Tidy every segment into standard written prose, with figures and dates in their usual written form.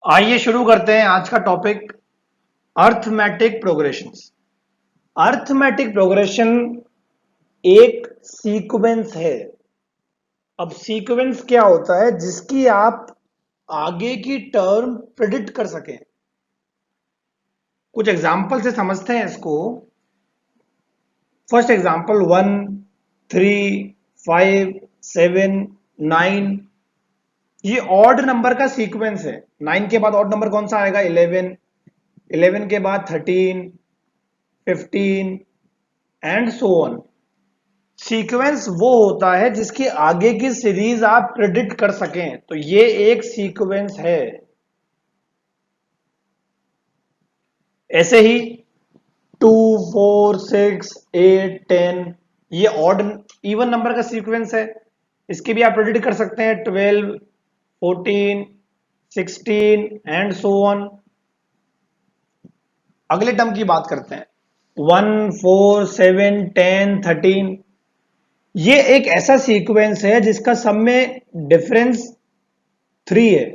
आइए शुरू करते हैं आज का topic arithmetic progressions. Arithmetic progression एक सीक्वेंस है। अब सीक्वेंस क्या होता है? जिसकी आप आगे की टर्म प्रिडिक्ट कर सकें। कुछ एग्जांपल से समझते हैं इसको। First example 1, 3, 5, 7, 9। ये ऑड नंबर का सीक्वेंस है। 9 के बाद ऑड नंबर कौन सा आएगा? 11। 11 के बाद 13, 15 एंड सो ऑन। सीक्वेंस वो होता है जिसकी आगे की सीरीज आप प्रिडिक्ट कर सकें, तो ये एक सीक्वेंस है। ऐसे ही 2, 4, 6, 8, 10 ये ऑड इवन नंबर का सीक्वेंस है। इसकी भी आप प्रिडिक्ट कर सकते हैं 12, 14, 16 एंड सो ऑन। अगले टर्म की बात करते हैं 1, 4, 7, 10, 13। ये एक ऐसा सीक्वेंस है जिसका सब में डिफरेंस 3 है।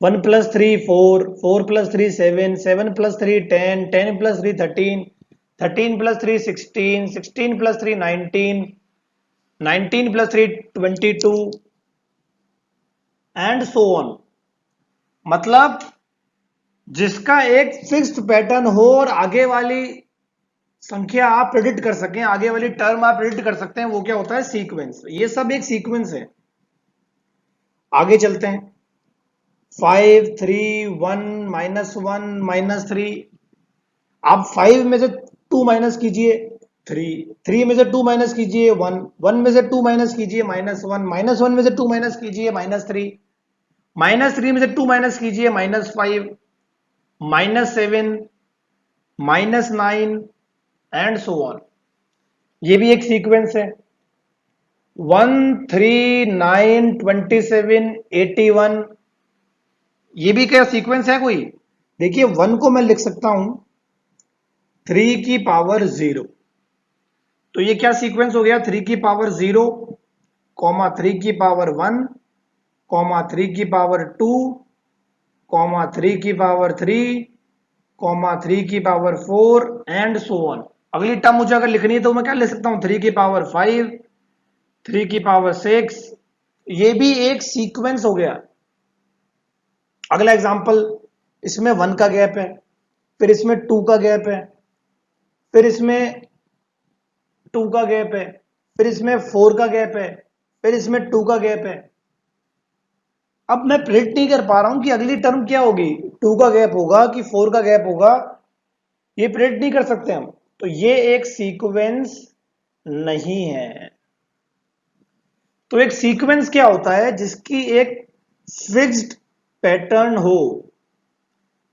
1 plus 3 4, 4 plus 3 7, 7 plus 3 10, 10 plus 3 13, 13 plus 3 16, 16 plus 3 19, 19 plus 3 22 and so on. मतलब जिसका एक फिक्स्ड पैटर्न हो और आगे वाली संख्या आप प्रेडिक्ट कर सकें, आगे वाली टर्म आप प्रेडिक्ट कर सकते हैं, वो क्या होता है? सीक्वेंस। ये सब एक सीक्वेंस है। आगे चलते हैं 5, 3, 1, -1, -3। आप 5 में से 2 माइनस कीजिए 3, 3 में से 2 माइनस कीजिए 1, 1 में से 2 माइनस कीजिए -1, -1 में से 2 माइनस कीजिए -3, -3 में से 2 माइनस कीजिए -5, -7, -9 एंड सो ऑन। ये भी एक सीक्वेंस है। 1, 3, 9, 27, 81। ये भी क्या सीक्वेंस है कोई? देखिए 1 को मैं लिख सकता हूं 3 की पावर 0। तो ये क्या सीक्वेंस हो गया? 3 की पावर 0, कॉमा 3 की पावर 1, कॉमा 3 की पावर 2, कॉमा 3 की पावर 3, कॉमा 3 की पावर 4 एंड सो ऑन। अगली टर्म मुझे अगर लिखनी है तो मैं क्या लिख सकता हूं? 3 की पावर 5, 3 की पावर 6। ये भी एक सीक्वेंस हो गया। अगला एग्जांपल, इसमें 1 का गैप है, फिर इसमें 2 का गैप है, फिर इसमें 2 का गैप है, फिर इसमें 4 का गैप है, फिर इसमें 2 का गैप है। अब मैं प्रिडिक्ट नहीं कर पा रहा हूं कि अगली टर्म क्या होगी, 2 का गैप होगा कि 4 का गैप होगा। ये प्रिडिक्ट नहीं कर सकते हम। तो ये एक सीक्वेंस नहीं है। तो एक सीक्वेंस क्या होता है? जिसकी एक फिक्स्ड पैटर्न हो,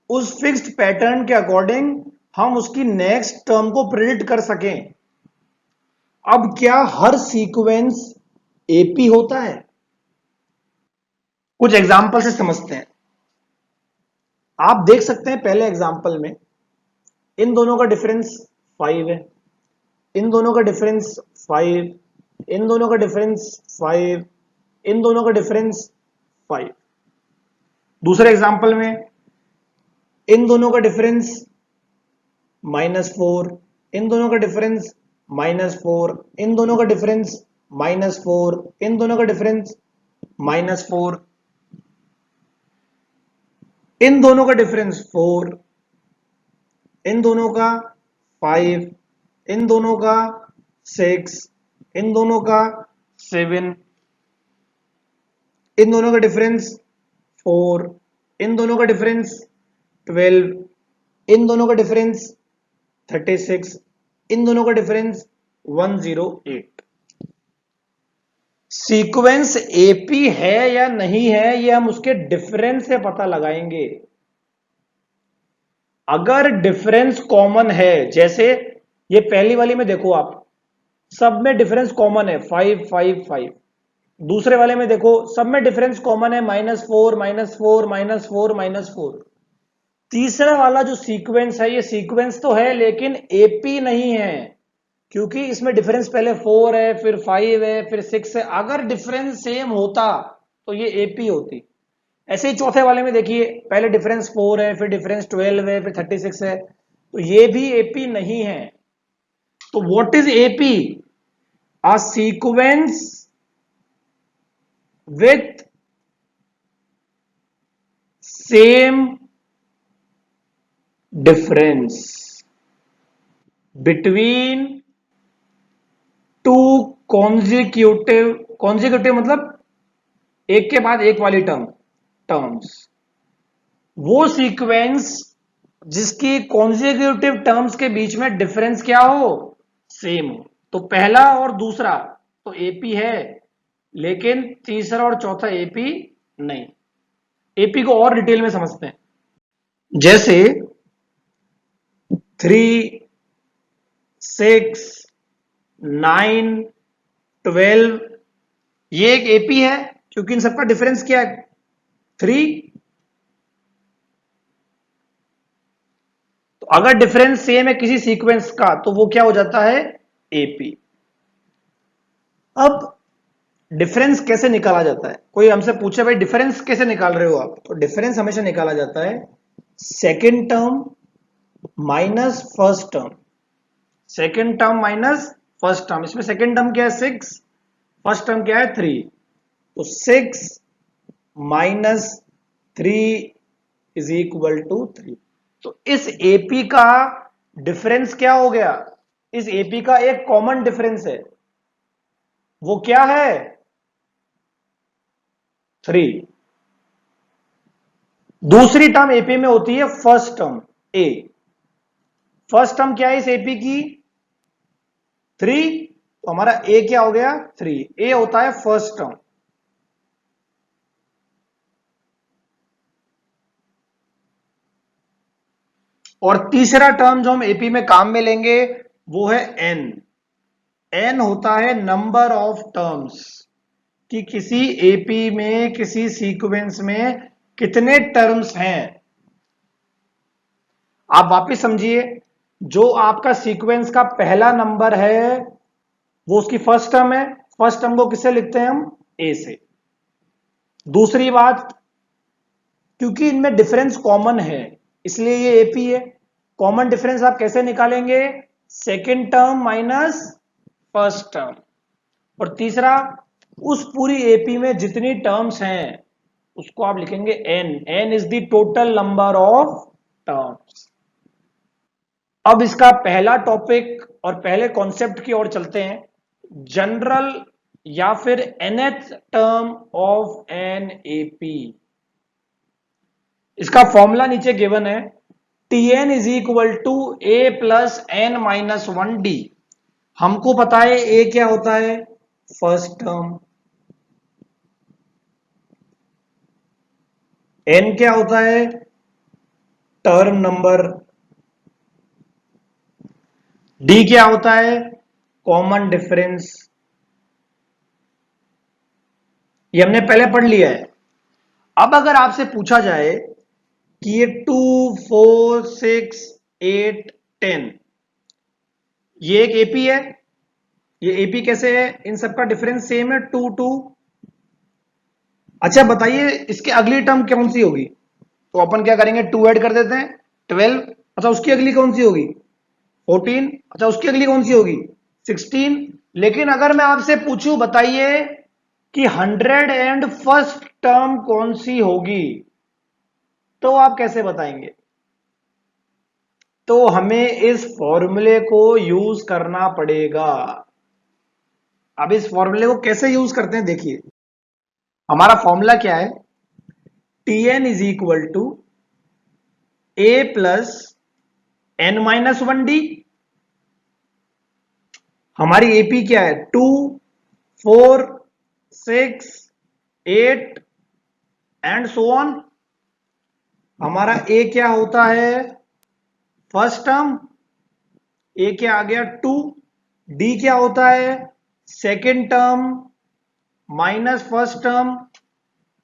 उस फिक्स्ड पैटर्न के अकॉर्डिंग हम उसकी नेक्स्ट टर्म को प्रिडिक्ट कर सकें। अब क्या हर सीक्वेंस एपी होता है? कुछ एग्जांपल से समझते हैं। आप देख सकते हैं पहले एग्जांपल में इन दोनों का डिफरेंस 5 है, इन दोनों का डिफरेंस 5, इन दोनों का डिफरेंस 5, इन दोनों का डिफरेंस 5। दूसरे एग्जांपल में इन दोनों का डिफरेंस -4, इन दोनों का डिफरेंस -4, इन दोनों का डिफरेंस -4, इन दोनों का डिफरेंस -4, इन दोनों का डिफरेंस 4, इन दोनों का 5, इन दोनों का 6, इन दोनों का 7, इन दोनों का डिफरेंस 4, इन दोनों का डिफरेंस 12, इन दोनों का डिफरेंस 36, इन दोनों का डिफरेंस 108। सीक्वेंस एपी है या नहीं है, ये हम उसके डिफरेंस से पता लगाएंगे। अगर डिफरेंस कॉमन है, जैसे ये पहली वाली में देखो आप, सब में डिफरेंस कॉमन है 5, 5, 5। दूसरे वाले में देखो सब में डिफरेंस कॉमन है -4, -4, -4, -4। तीसरा वाला जो सीक्वेंस है, ये सीक्वेंस तो है लेकिन एपी नहीं है, क्योंकि इसमें डिफरेंस पहले 4 है, फिर 5 है, फिर 6 है। अगर डिफरेंस सेम होता तो ये एपी होती। ऐसे ही चौथे वाले में देखिए, पहले डिफरेंस 4 है, फिर डिफरेंस 12 है, फिर 36 है, तो ये भी एपी नहीं है। तो what is AP? A sequence with same difference between two consecutive मतलब एक के बाद एक वाली टर्म्स, वो सीक्वेंस जिसकी कॉन्जिक्यूटिव टर्म्स के बीच में डिफरेंस क्या हो, सेम हो। तो पहला और दूसरा तो एपी है, लेकिन तीसरा और चौथा एपी नहीं। एपी को और डिटेल में समझते हैं। जैसे 3, 6, 9, 12, ये एक एपी है क्योंकि इन सबका डिफरेंस क्या है, 3। तो अगर डिफरेंस सेम है किसी सीक्वेंस का तो वो क्या हो जाता है, एपी। अब डिफरेंस कैसे निकाला जाता है? कोई हमसे पूछे भाई डिफरेंस कैसे निकाल रहे हो आप, तो डिफरेंस हमेशा निकाला जाता है second term minus first term, second term minus first term. इसमें सेकेंड टर्म क्या है 6, फर्स्ट टर्म क्या है 3, तो 6 माइनस 3 इज इक्वल टू 3। तो इस एपी का डिफरेंस क्या हो गया, इस एपी का एक कॉमन डिफरेंस है, वो क्या है 3। दूसरी टर्म एपी में होती है फर्स्ट टर्म ए, फर्स्ट टर्म क्या है इस एपी की 3, तो हमारा ए क्या हो गया 3, ए होता है फर्स्ट टर्म। और तीसरा टर्म जो हम एपी में काम में लेंगे वो है एन। एन होता है नंबर ऑफ टर्म्स, कि किसी एपी में किसी सीक्वेंस में कितने टर्म्स हैं। आप वापस समझिए, जो आपका सीक्वेंस का पहला नंबर है वो उसकी फर्स्ट टर्म है, फर्स्ट टर्म को किससे लिखते हैं हम, ए से। दूसरी बात, क्योंकि इनमें डिफरेंस कॉमन है इसलिए ये एपी है। कॉमन डिफरेंस आप कैसे निकालेंगे, second term minus first term. और तीसरा, उस पूरी एपी में जितनी टर्म्स हैं उसको आप लिखेंगे n, n is the total number of terms. अब इसका पहला टॉपिक और पहले कॉन्सेप्ट की ओर चलते हैं, जनरल या फिर nth term of an AP. इसका फॉर्मूला नीचे गिवन है, Tn is equal to A plus N minus 1d। हमको पता है ए क्या होता है, फर्स्ट टर्म, एन क्या होता है, टर्म नंबर, डी क्या होता है, कॉमन डिफरेंस। ये हमने पहले पढ़ लिया है। अब अगर आपसे पूछा जाए कि ये 2, 4, 6, 8, 10 ये एक एपी है, ये एपी कैसे है, इन सबका डिफरेंस सेम है 2, 2। अच्छा बताइए इसके अगली टर्म कौन सी होगी, तो अपन क्या करेंगे 2 ऐड कर देते हैं 12। अच्छा उसकी अगली कौन सी होगी 14। अच्छा उसकी अगली कौन सी होगी 16। लेकिन अगर मैं आपसे पूछूं बताइए कि 101st टर्म कौन सी होगी, तो आप कैसे बताएंगे? तो हमें इस फॉर्मूले को यूज करना पड़ेगा। अब इस फॉर्मूले को कैसे यूज करते हैं देखिए, हमारा फॉर्मूला क्या है, Tn is equal to A plus N minus 1d। हमारी एपी क्या है 2, 4, 6, 8 एंड सो ऑन। हमारा ए क्या होता है फर्स्ट टर्म, ए क्या आ गया 2, डी क्या होता है second term minus first term,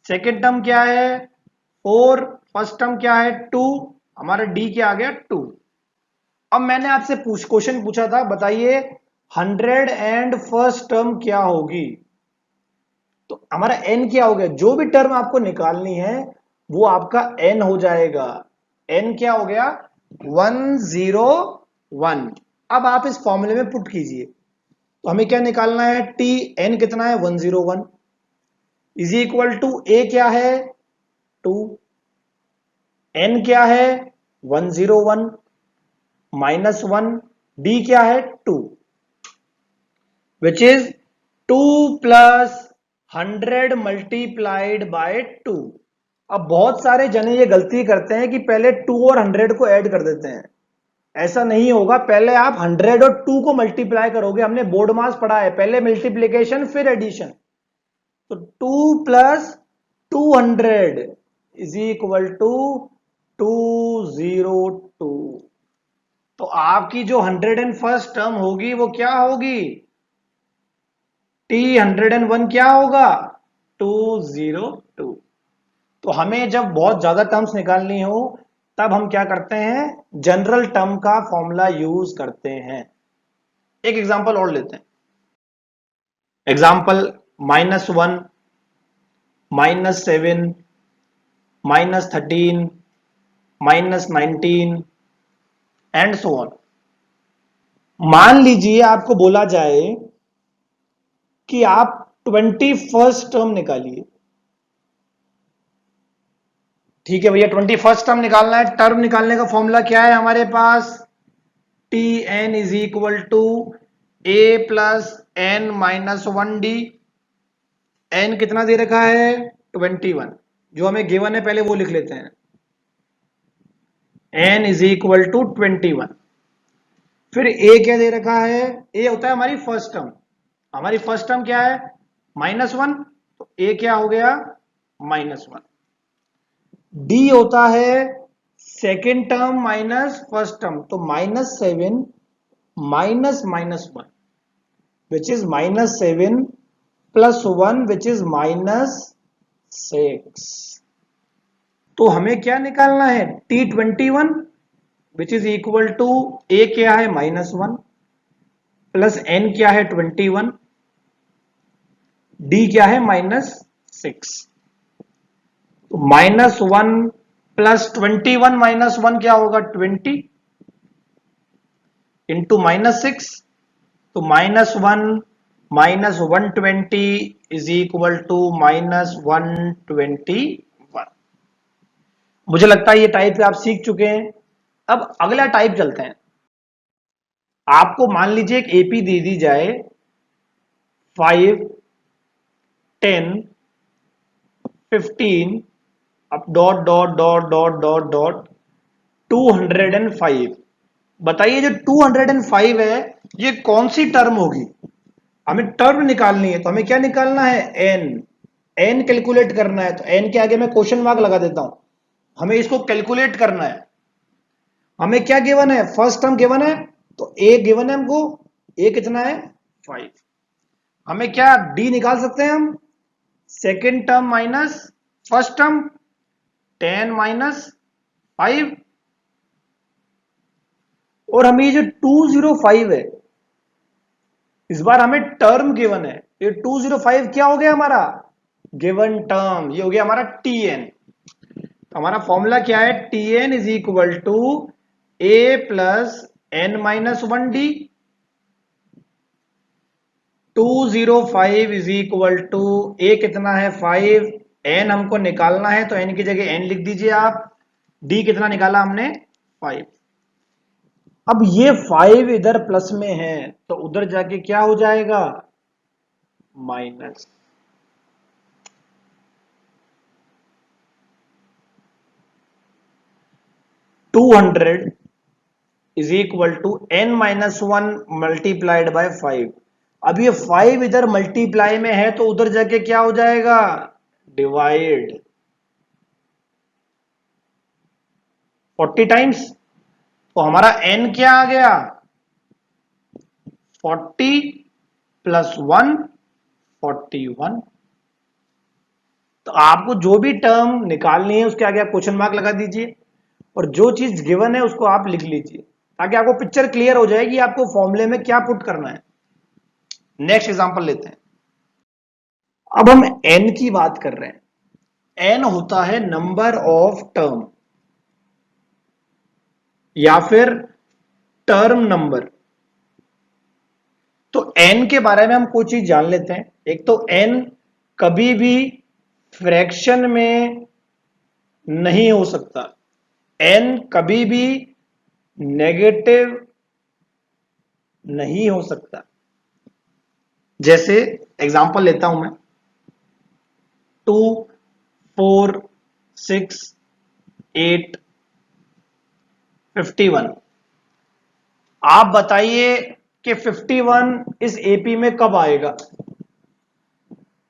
second term क्या है 4, फर्स्ट टर्म क्या है 2, हमारा डी क्या आ गया 2। अब मैंने आपसे क्वेश्चन पूछा था बताइए 101st टर्म क्या होगी, तो हमारा एन क्या हो गया, जो भी टर्म आपको निकालनी है वो आपका n हो जाएगा। n क्या हो गया? 101। अब आप इस फॉर्मूले में पुट कीजिए, तो हमें क्या निकालना है? टी n कितना है? 101 इज इक्वल टू a क्या है? 2, n क्या है? 101 माइनस 1, d क्या है? 2, which is 2 plus 100 multiplied by 2। अब बहुत सारे जने ये गलती करते हैं कि पहले 2 और 100 को ऐड कर देते हैं। ऐसा नहीं होगा, पहले आप 100 और 2 को मल्टीप्लाई करोगे। हमने बोर्ड मास पढ़ा है, पहले मल्टीप्लीकेशन फिर एडिशन। तो 2 प्लस 200 इज इक्वल टू 202। तो आपकी जो 101st टर्म होगी वो क्या होगी? टी 101 क्या होगा? 202। तो हमें जब बहुत ज्यादा टर्म्स निकालनी हो तब हम क्या करते हैं? जनरल टर्म का फॉर्मूला यूज करते हैं। एक एग्जांपल और लेते हैं। Example -1, -7, -13, -19 and so on. मान लीजिए आपको बोला जाए कि आप 21st टर्म निकालिए। ठीक है भैया, 21st टर्म निकालना है। टर्म निकालने का फॉर्मूला क्या है हमारे पास? T N is equal to A plus N minus 1 D. N कितना दे रखा है? 21। जो हमें गिवन है पहले वो लिख लेते हैं। N is equal to 21। फिर ए क्या दे रखा है? ए होता है हमारी फर्स्ट टर्म। हमारी फर्स्ट टर्म क्या है? -1। तो ए क्या हो गया? -1। डी होता है second term minus first term, तो -7 minus -1 which is -7 plus 1 which is -6। तो हमें क्या निकालना है? T21 which is equal to A क्या है? -1 प्लस एन क्या है? 21, डी क्या है? -6। तो -1 प्लस 21 -1 क्या होगा? 20 इंटू -6। तो -1 -120 इज इक्वल टू -121। मुझे लगता है ये टाइप आप सीख चुके हैं। अब अगला टाइप चलते हैं। आपको मान लीजिए एक एपी दे दी जाए 5, 10, 15, अब dot dot dot dot dot dot 205। बताइए जो 205 है ये कौन सी टर्म होगी? हमें टर्म निकालनी है, तो हमें क्या निकालना है? एन। एन कैलकुलेट करना है, तो एन के आगे मैं क्वेश्चन मार्क लगा देता हूं। हमें इसको कैलकुलेट करना है। हमें क्या गिवन है? फर्स्ट टर्म गिवन है, तो ए गिवन है हमको। ए कितना है? 5। हमें क्या डी निकाल सकते हैं हम? Second term minus first term, 10 minus 5। और हमें ये जो 205 है, इस बार हमें टर्म गिवन है। ये 205 क्या हो गया हमारा? Given term. ये हो गया हमारा टी एन। तो हमारा फॉर्मूला क्या है? T N is equal to A plus N minus 1 D. 205 is equal to A कितना है? 5। एन हमको निकालना है, तो एन की जगह एन लिख दीजिए आप। डी कितना निकाला हमने? 5। अब ये 5 इधर प्लस में है, तो उधर जाके क्या हो जाएगा? Minus. To 200 is equal to n minus 1 multiplied by 5। अब ये 5 इधर मल्टीप्लाई में है, तो उधर जाके क्या हो जाएगा? Divide 40 times. तो हमारा n क्या आ गया? 40 प्लस 1 41। तो आपको जो भी टर्म निकालनी है उसके आगे आप क्वेश्चन मार्क लगा दीजिए, और जो चीज गिवन है उसको आप लिख लीजिए, ताकि आपको पिक्चर क्लियर हो जाएगी आपको फॉर्मूले में क्या पुट करना है। नेक्स्ट एग्जांपल लेते हैं। अब हम n की बात कर रहे हैं। एन होता है नंबर ऑफ टर्म या फिर टर्म नंबर। तो एन के बारे में हम कुछ चीज जान लेते हैं। एक तो एन कभी भी फ्रैक्शन में नहीं हो सकता, एन कभी भी नेगेटिव नहीं हो सकता। जैसे एग्जांपल लेता हूं मैं, 2, 4, 6, 8, 51। आप बताइए कि 51 इस एपी में कब आएगा।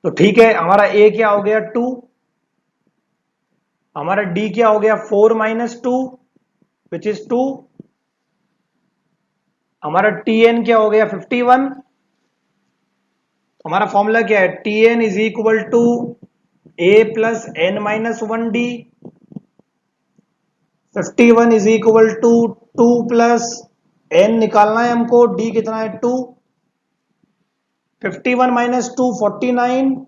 तो ठीक है, हमारा ए क्या हो गया 2, हमारा डी क्या हो गया 4 माइनस 2 विच इज 2, हमारा टी एन क्या हो गया 51। हमारा फॉर्मूला क्या है, T N is equal to A plus N minus 1 d. 51 is equal to 2 plus n निकालना है हमको, डी कितना है 2। 51 minus 2 49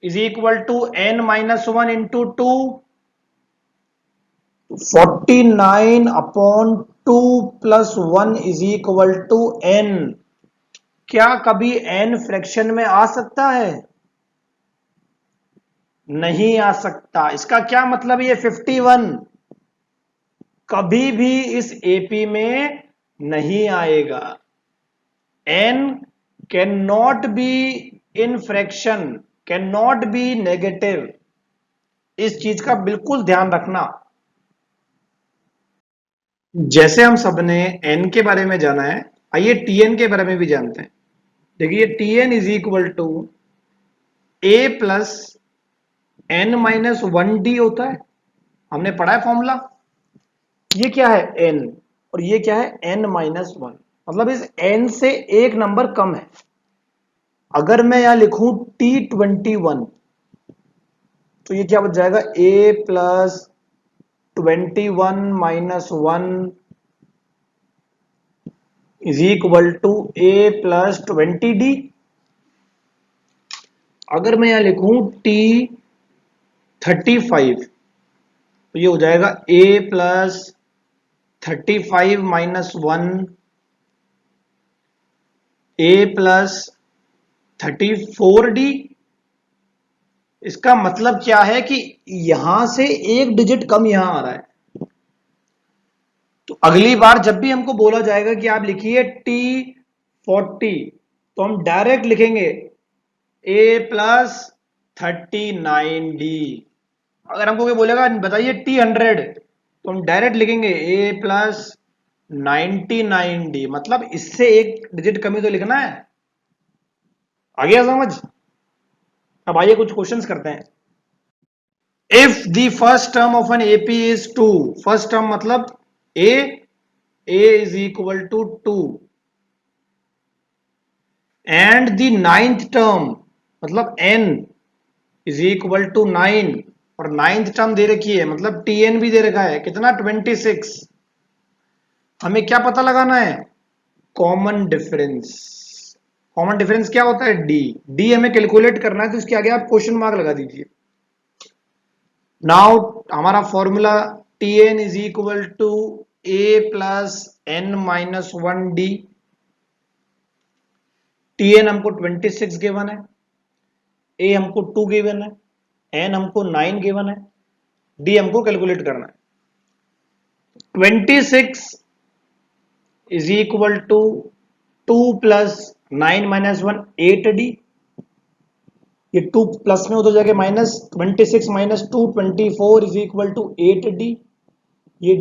is equal to n minus 1 into 2। 49 upon 2 plus 1 is equal to n. क्या कभी एन फ्रैक्शन में आ सकता है? नहीं आ सकता। इसका क्या मतलब, ये 51 कभी भी इस एपी में नहीं आएगा। N can not be in fraction, can not be negative. इस चीज का बिल्कुल ध्यान रखना। जैसे हम सबने एन के बारे में जाना है, आइए टीएन के बारे में भी जानते हैं। देखिए Tn is equal to A plus N minus 1 D होता है, हमने पढ़ा है फॉर्मूला। ये क्या है एन, और ये क्या है एन माइनस 1, मतलब इस एन से एक नंबर कम है। अगर मैं यहां लिखूं T21, तो ये क्या बच जाएगा A plus 21 minus 1 is equal to A plus 20 D. अगर मैं यहां लिखूं T35, तो ये हो जाएगा A plus 35 minus 1 A plus 34 D. इसका मतलब क्या है कि यहां से एक डिजिट कम यहां आ रहा है। तो अगली बार जब भी हमको बोला जाएगा कि आप लिखिए T40, तो हम डायरेक्ट लिखेंगे ए प्लस 39 डी। अगर हमको कोई बोलेगा बताइए T100, तो हम डायरेक्ट लिखेंगे ए प्लस 99 डी, मतलब इससे एक डिजिट कमी तो लिखना है। आ गया समझ? अब आइए कुछ क्वेश्चंस करते हैं। If the first term of an AP is 2, first term मतलब A is equal to 2, and the ninth term मतलब n इज इक्वल टू 9, और नाइन्थ टर्म दे रखी है मतलब tn भी दे रखा है कितना 26। हमें क्या पता लगाना है, कॉमन डिफरेंस। कॉमन डिफरेंस क्या होता है, डी हमें कैलकुलेट करना है, तो इसके आगे आप क्वेश्चन मार्क लगा दीजिए। नाउ हमारा formula Tn is equal to A plus N minus 1 d. Tn हमको 26 गिवन है, ए हमको 2 गिवन है, एन हमको 9 गिवन है, डी हमको कैलकुलेट करना है। 26 is equal to 2 plus 9 minus 1 8 d. ये 2 प्लस में उधर जाके minus, 26 minus 2 24 is equal to 8 d. ये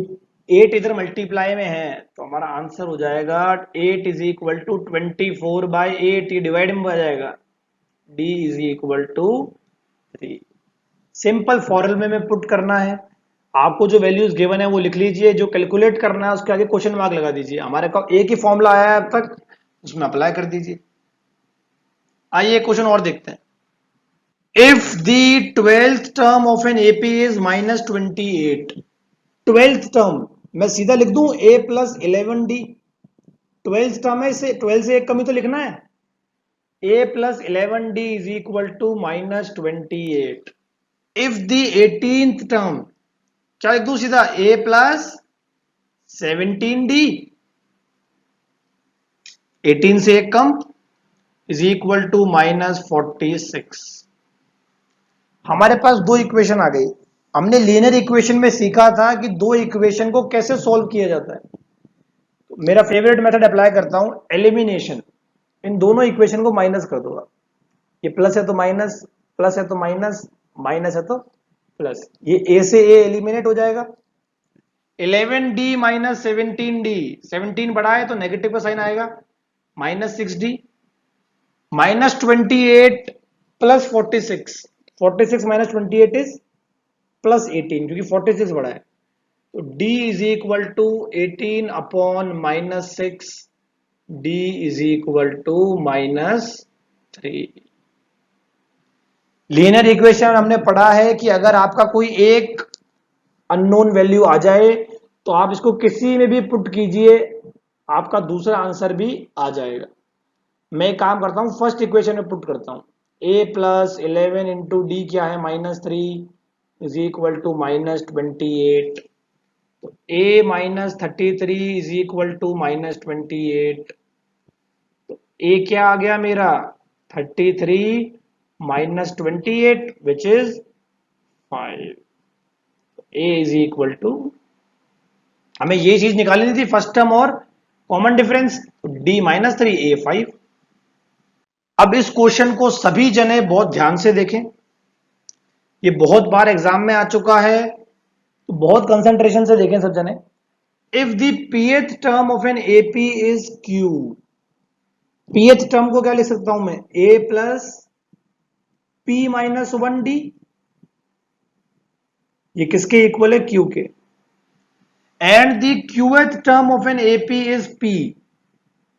8 इधर मल्टीप्लाई में है, तो हमारा आंसर हो जाएगा 8 इज इक्वल टू 24 बाई 8, ये डिवाइड में आ जाएगा, d is equal to 3। Simple फॉर्मूले में पुट करना है, आपको जो वैल्यूज गिवन है वो लिख लीजिए, जो कैलकुलेट करना है उसके आगे क्वेश्चन मार्क लगा दीजिए। हमारे को एक ही फॉर्मूला आया है अब तक, उसमें अप्लाई कर दीजिए। आइए क्वेश्चन और देखते हैं। If the 12th term of an AP is minus 28, 12th term मैं सीधा लिख दूं a plus 11 D. 12th term है, इसे 12 से एक कमी तो लिखना है। a plus 11d is equal to minus 28. If the 18th term, चलो एक दो सीधा, a plus 17d 18 से एक कम is equal to minus 46. हमारे पास दो इक्वेशन आ गई। हमने लीनियर इक्वेशन में सीखा था कि दो इक्वेशन को कैसे सॉल्व किया जाता है। तो मेरा फेवरेट मेथड अप्लाई करता हूं, एलिमिनेशन। इन दोनों इक्वेशन को माइनस कर दूंगा। ये प्लस है तो माइनस, प्लस है तो माइनस, माइनस है तो प्लस। ये ए से ए एलिमिनेट हो जाएगा। 11d माइनस 17d, 17 बड़ा है तो नेगेटिव का साइन आएगा, minus 6d, minus 28 plus 46, 46 minus 28 is plus 18, क्योंकि 46 बड़ा है। तो d इज इक्वल टू 18 अपॉन minus 6, d is equal to minus 3। Linear equation हमने पढ़ा है कि अगर आपका कोई एक अननोन वैल्यू आ जाए तो आप इसको किसी में भी पुट कीजिए, आपका दूसरा आंसर भी आ जाएगा। मैं एक काम करता हूं, फर्स्ट इक्वेशन में पुट करता हूं, a प्लस 11 इंटू डी क्या है, minus 3 is equal to minus 28। तो a minus 33 is equal to minus 28। तो a क्या आ गया मेरा, 33 minus 28 which is 5। a is equal to, हमें ये चीज निकालनी थी फर्स्ट टर्म और common difference, d minus 3 a 5। अब इस क्वेश्चन को सभी जने बहुत ध्यान से देखें, ये बहुत बार एग्जाम में आ चुका है, तो बहुत कंसंट्रेशन से देखें सब जने। If the pth term of an AP is Q, pth term को क्या लिख सकता हूं मैं, a plus p minus 1d, ये किसके इक्वल है, Q के। And the qth term of an AP is P,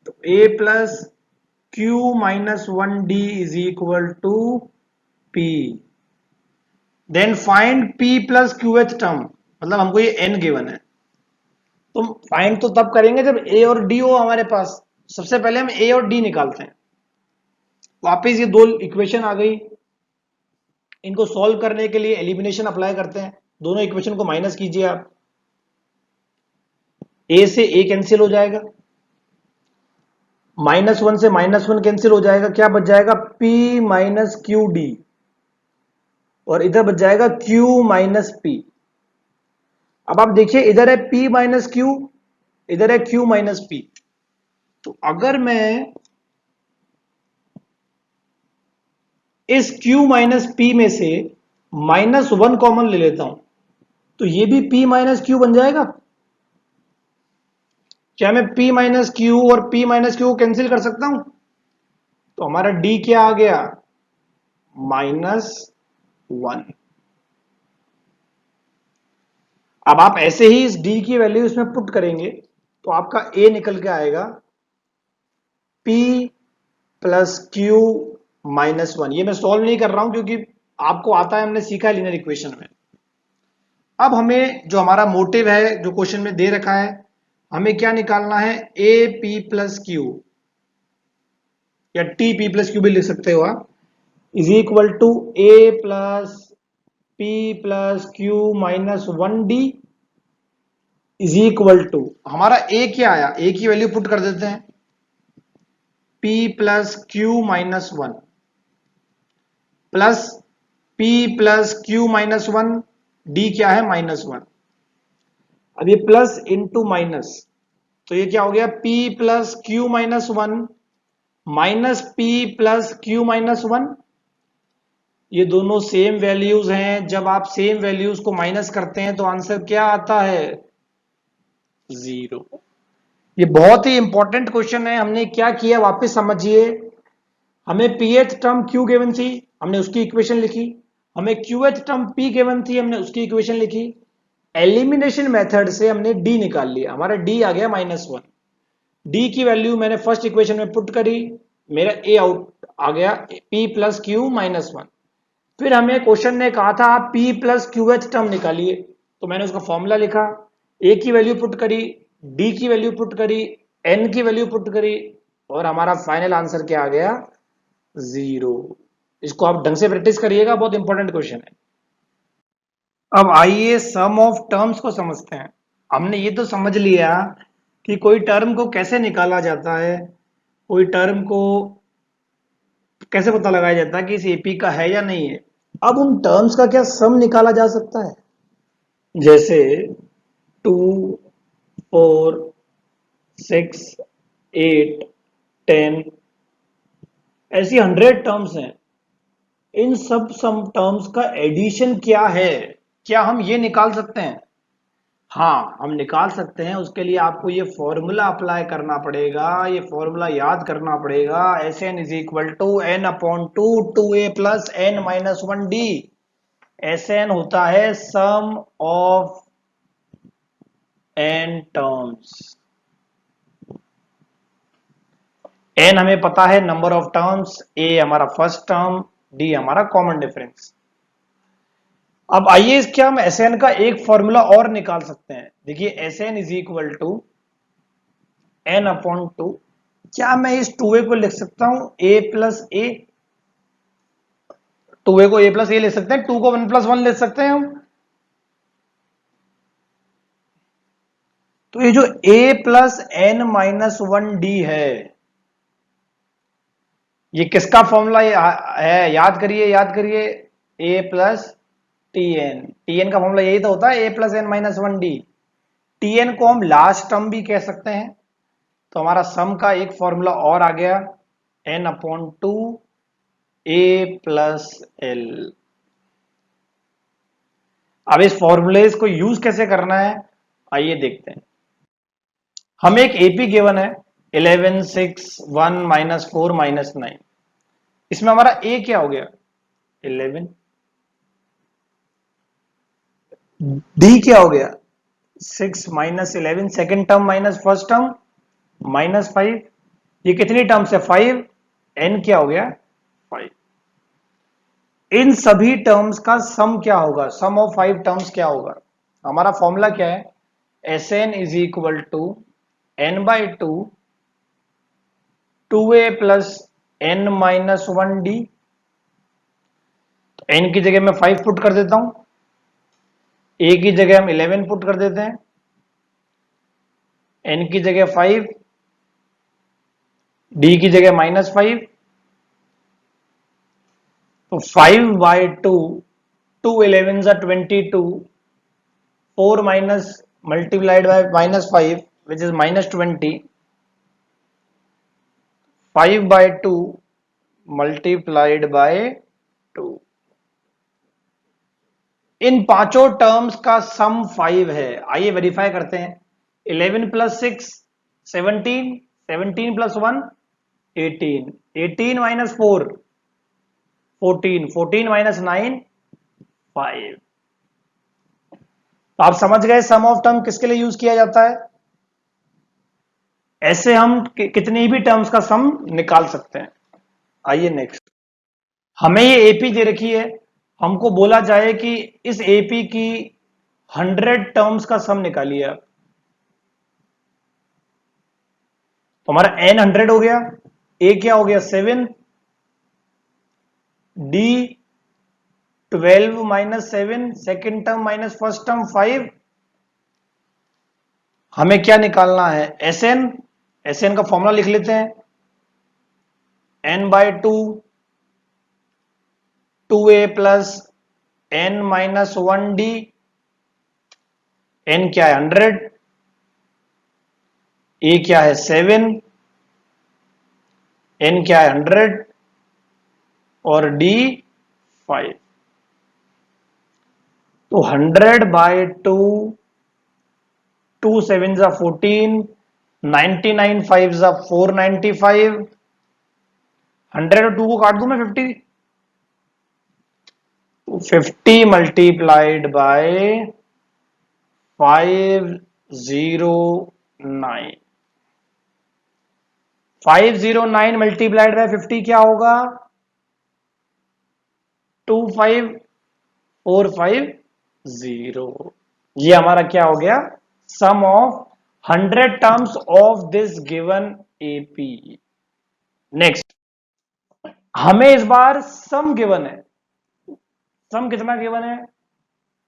तो a plus q minus 1d is equal to p। Then find p plus qth term, मतलब हमको ये n given है, तो फाइंड तो तब करेंगे जब a और d हो हमारे पास। सबसे पहले हम a और d निकालते हैं। वापस ये दो इक्वेशन आ गई, इनको सॉल्व करने के लिए एलिमिनेशन अप्लाई करते हैं। दोनों इक्वेशन को माइनस कीजिए आप, a से a कैंसिल हो जाएगा, माइनस 1 से माइनस 1 कैंसिल हो जाएगा, क्या बच जाएगा, p माइनस क्यू डी, और इधर बच जाएगा q माइनस p। अब आप देखिए, इधर है p माइनस क्यू, इधर है q माइनस p। तो अगर मैं इस q माइनस p में से माइनस 1 कॉमन ले लेता हूं, तो ये भी p माइनस क्यू बन जाएगा। क्या मैं p माइनस क्यू और p माइनस क्यू को कैंसिल कर सकता हूं? तो हमारा d क्या आ गया, माइनस 1। अब आप ऐसे ही इस d की वैल्यू इसमें पुट करेंगे तो आपका a निकल के आएगा p प्लस क्यू माइनस 1। ये मैं सॉल्व नहीं कर रहा हूं क्योंकि आपको आता है, हमने सीखा है लीनियर इक्वेशन में। अब हमें जो हमारा मोटिव है, जो क्वेश्चन में दे रखा है, हमें क्या निकालना है, ए पी प्लस क्यू, या टी पी प्लस क्यू भी लिख सकते हो आप, is equal to A plus p plus q minus 1d is equal to, हमारा ए क्या आया, ए की वैल्यू पुट कर देते हैं, p plus q minus 1 plus p plus q minus 1, d क्या है, माइनस 1। अब ये प्लस इंटू माइनस, तो ये क्या हो गया, p plus q minus 1 minus p plus q minus 1। ये दोनों सेम वैल्यूज हैं, जब आप सेम वैल्यूज को माइनस करते हैं तो आंसर क्या आता है, 0। ये बहुत ही इंपॉर्टेंट क्वेश्चन है। हमने क्या किया, वापस समझिए। हमें pth टर्म q गिवन थी, हमने उसकी इक्वेशन लिखी। हमें qth टर्म p गिवन थी, हमने उसकी इक्वेशन लिखी। एलिमिनेशन मेथड से हमने d निकाल लिया, हमारा d आ गया माइनस 1। d की वैल्यू मैंने फर्स्ट इक्वेशन में पुट करी, मेरा a आउट आ गया p प्लस क्यू माइनस 1। फिर हमें क्वेश्चन ने कहा था आप p प्लस qth टर्म निकालिए, तो मैंने उसका फॉर्मूला लिखा, a की वैल्यू पुट करी, d की वैल्यू पुट करी, n की वैल्यू पुट करी, और हमारा फाइनल आंसर क्या आ गया, 0। इसको आप ढंग से प्रैक्टिस करिएगा, बहुत इंपॉर्टेंट क्वेश्चन है। अब आइए सम ऑफ टर्म्स को समझते हैं। हमने ये तो समझ लिया कि कोई टर्म को कैसे निकाला जाता है, कोई टर्म को कैसे पता लगाया जाता है कि इस एपी का है या नहीं है। अब उन टर्म्स का क्या सम निकाला जा सकता है? जैसे 2, 4, 6, 8, 10, ऐसी 100 टर्म्स हैं। इन सब सम टर्म्स का एडिशन क्या है, क्या हम ये निकाल सकते हैं? हाँ, हम निकाल सकते हैं। उसके लिए आपको ये फॉर्मूला अप्लाई करना पड़ेगा, ये फॉर्मूला याद करना पड़ेगा। S N is equal to N upon two A plus N minus one D. S N होता है sum of N terms. N हमें पता है नंबर ऑफ टर्म्स, ए हमारा फर्स्ट टर्म, डी हमारा कॉमन डिफरेंस। अब आइए इसके हम एस एन का एक फॉर्मूला और निकाल सकते हैं। देखिए S N is equal to N upon two. क्या मैं इस टू ए को लिख सकता हूं ए प्लस ए? टू ए को ए प्लस ए लिख सकते हैं, टू को वन प्लस वन लिख सकते हैं हम। तो ये जो A plus N minus one D है, ये किसका फॉर्मूला है? याद करिए, याद करिए। A plus T N. T N का फॉर्मूला यही तो होता है, A plus N minus one D. T N को हम लास्ट टर्म भी कह सकते हैं। तो हमारा सम का एक फॉर्मूला और आ गया, एन अपॉन टू ए प्लस एल। अब इस फॉर्मूले को यूज कैसे करना है, आइए देखते हैं। हमें एक एपी गिवन है 11, 6, 1, -4, -9। इसमें हमारा ए क्या हो गया? 11। डी क्या हो गया? 6 minus 11, second term minus first term -5। ये कितनी टर्म्स है? 5। एन क्या हो गया? 5। इन सभी टर्म्स का सम क्या होगा? सम ऑफ 5 टर्म्स क्या होगा? हमारा फॉर्मूला क्या है? S N is equal to N by two A plus N minus one D. N की जगह मैं 5 पुट कर देता हूं, ए की जगह हम 11 पुट कर देते हैं, एन की जगह 5, डी की जगह -5। तो 5 बाई टू 11 जा 22, 4 minus multiplied by -5 which is -20। 5 by two multiplied by 2। इन पांचों टर्म्स का सम 5 है। आइए वेरीफाई करते हैं। 11 प्लस 6 17, 17 प्लस 1 18, 18 माइनस 4 14, 14 माइनस 9 5। तो आप समझ गए सम ऑफ टर्म किसके लिए यूज किया जाता है। ऐसे हम कितनी भी टर्म्स का सम निकाल सकते हैं। आइए नेक्स्ट। हमें ये एपी दे रखी है, हमको बोला जाए कि इस एपी की 100 टर्म्स का सम निकालिए आप। तो हमारा एन 100 हो गया, ए क्या हो गया? 7, D 12 minus 7, second term minus first term 5। हमें क्या निकालना है? S N. एस एन का फॉर्मूला लिख लेते हैं, N by two A plus N minus one D. N क्या है? 100। ए क्या है? 7। एन क्या है? 100 और डी 5। तो 100 बाय टू 7 जा 14, 99 5 जा 495। 100 और 2 को काट दूं मैं 50, तो 50 मल्टीप्लाइड बाय 509। 509 मल्टीप्लाइड बाय 50 क्या होगा? 25450। ये हमारा क्या हो गया? Sum of 100 terms of this given AP. Next, हमें इस बार सम गिवन है। सम कितना गिवन है?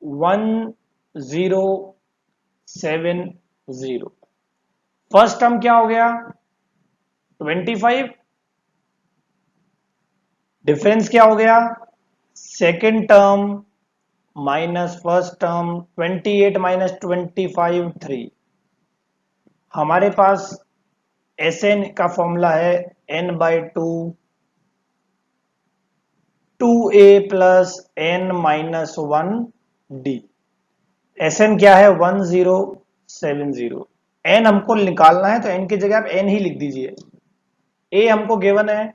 1070। फर्स्ट टर्म क्या हो गया? 25। डिफरेंस क्या हो गया? Second term minus first term, 28 minus 25 3। हमारे पास एस एन का फॉर्मूला है n/2 2a plus n minus 1d। S N क्या है? 1070। एन हमको निकालना है तो एन की जगह आप एन ही लिख दीजिए। ए हमको गिवन है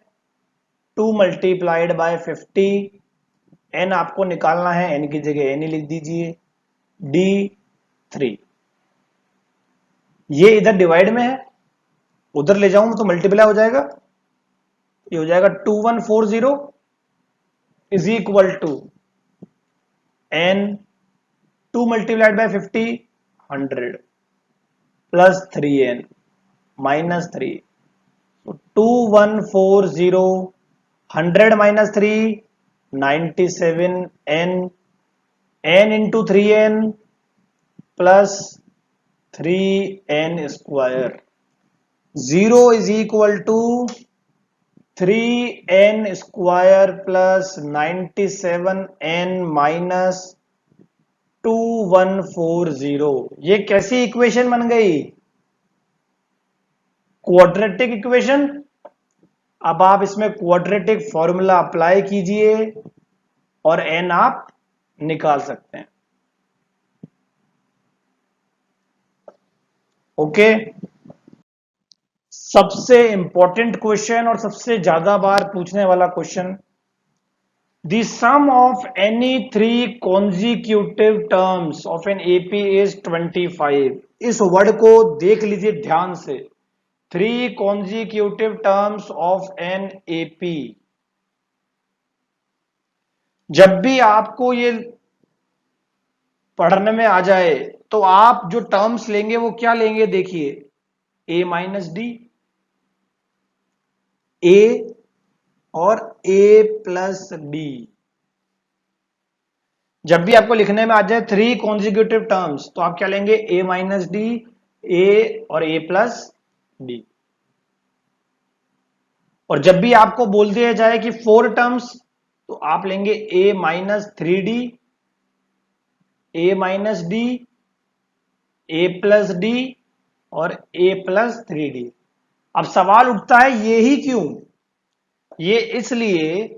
2 मल्टीप्लाइड बाय 50। एन आपको निकालना है, एन की जगह एन ही लिख दीजिए। डी 3। ये इधर डिवाइड में है, उधर ले जाऊं तो मल्टीप्लाई हो जाएगा। ये हो जाएगा 2140 is equal to N 2 multiplied by 50 100 plus 3n minus 3। 2140 100 minus 3 97n n into 3n plus 3n square. 0 is equal to 3n square plus 97n minus 2140। ये कैसी इक्वेशन बन गई? Quadratic equation. अब आप इसमें क्वाड्रेटिक फॉर्मूला अप्लाई कीजिए और n आप निकाल सकते हैं। ओके। सबसे इंपॉर्टेंट क्वेश्चन और सबसे ज्यादा बार पूछने वाला question, the sum of any 3 consecutive terms of an AP is 25। इस वर्ड को देख लीजिए ध्यान से। 3 consecutive terms of an AP. जब भी आपको ये पढ़ने में आ जाए तो आप जो टर्म्स लेंगे वो क्या लेंगे? देखिए, a माइनस डी, ए और a प्लस डी। जब भी आपको लिखने में आ जाए 3 कॉन्जिक्यूटिव टर्म्स तो आप क्या लेंगे? a माइनस डी, ए और a प्लस डी। और जब भी आपको बोल दिया जाए कि 4 टर्म्स तो आप लेंगे a minus 3d, a minus D, a plus D और a प्लस 3d। अब सवाल उठता है ये ही क्यों? ये इसलिए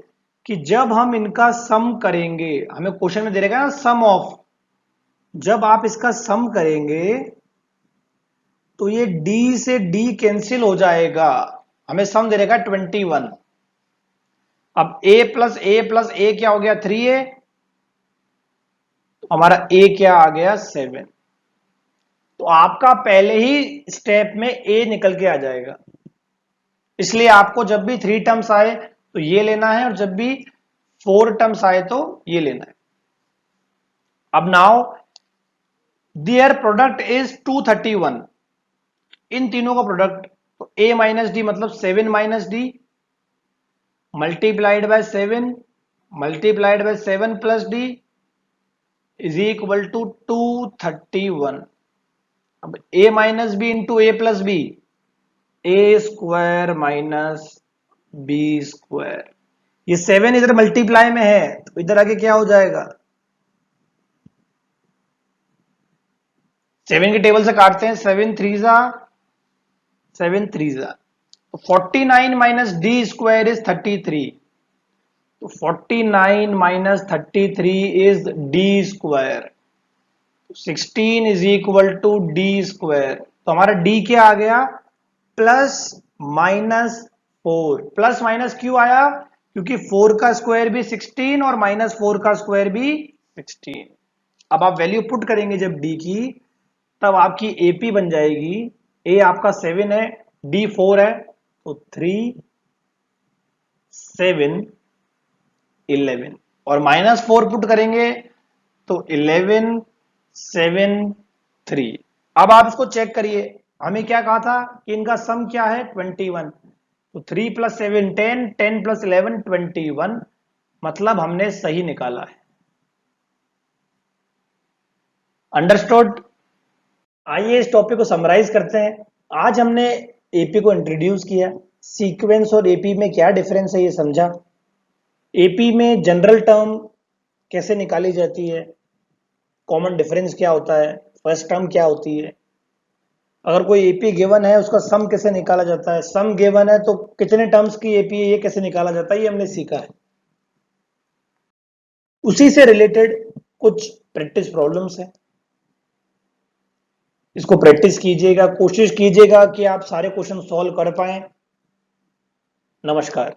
कि जब हम इनका सम करेंगे, हमें क्वेश्चन में दे रहेगा ना सम ऑफ, जब आप इसका सम करेंगे तो ये d से d कैंसिल हो जाएगा। हमें सम दे रहेगा 21। अब a क्या हो गया? 3a। तो हमारा a क्या आ गया? 7। तो आपका पहले ही स्टेप में a निकल के आ जाएगा। इसलिए आपको जब भी 3 टर्म्स आए तो ये लेना है और जब भी 4 टर्म्स आए तो ये लेना है। अब नाउ देयर प्रोडक्ट इज 231। इन तीनों का प्रोडक्ट, तो a माइनस डी मतलब 7 minus D multiplied by 7 multiplied by 7 plus D is equal to 231। अब a minus B into A plus B, A square minus B square. ये 7 इधर multiply में है तो इधर आगे क्या हो जाएगा? 7 के टेबल से काटते हैं, 7 3 जा 7 3 जा। तो 49 माइनस डी स्क्वायर इज 33। तो 49 minus 33 is D square. 16 is equal to D square. तो हमारा डी क्या आ गया? Plus minus 4। प्लस माइनस क्यों आया? क्योंकि 4 का स्क्वायर भी 16 और माइनस 4 का स्क्वायर भी 16। अब आप वैल्यू पुट करेंगे जब डी की, तब आपकी एपी बन जाएगी। ए आपका 7 है, डी 4 है, तो 3 7 11 और माइनस 4 पुट करेंगे तो 11 7 3। अब आप इसको चेक करिए, हमें क्या कहा था कि इनका सम क्या है? 21। तो 3 + 7 10, 10 + 11 21, मतलब हमने सही निकाला है। अंडरस्टूड। आइए इस टॉपिक को समराइज करते हैं। आज हमने एपी को इंट्रोड्यूस किया, सीक्वेंस और एपी में क्या डिफरेंस है ये समझा, एपी में जनरल टर्म कैसे निकाली जाती है, कॉमन डिफरेंस क्या होता है, फर्स्ट टर्म क्या होती है, अगर कोई एपी गिवन है उसका सम कैसे निकाला जाता है, सम गिवन है तो कितने टर्म्स की एपी है ये कैसे निकाला जाता है, ये हमने सीखा है। उसी से रिलेटेड कुछ प्रैक्टिस प्रॉब्लम्स है, इसको प्रैक्टिस कीजिएगा, कोशिश कीजिएगा कि आप सारे क्वेश्चन सॉल्व कर पाए। नमस्कार।